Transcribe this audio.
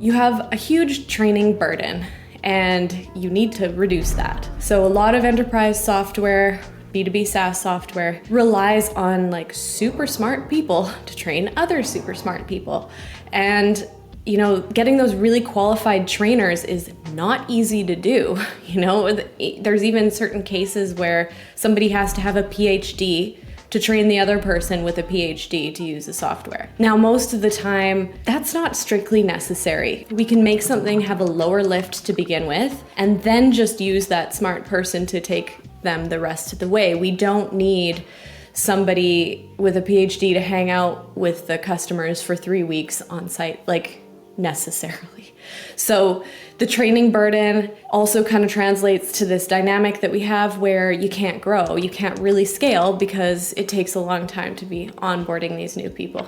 you have a huge training burden and you need to reduce that. So a lot of enterprise software, B2B SaaS software relies on like super smart people to train other super smart people. And getting those really qualified trainers is not easy to do. There's even certain cases where somebody has to have a PhD to train the other person with a PhD to use the software. Now, most of the time, that's not strictly necessary. We can make something have a lower lift to begin with, and then just use that smart person to take them the rest of the way. We don't need somebody with a PhD to hang out with the customers for 3 weeks on site, necessarily. So the training burden also kind of translates to this dynamic that we have where you can't grow, you can't really scale because it takes a long time to be onboarding these new people.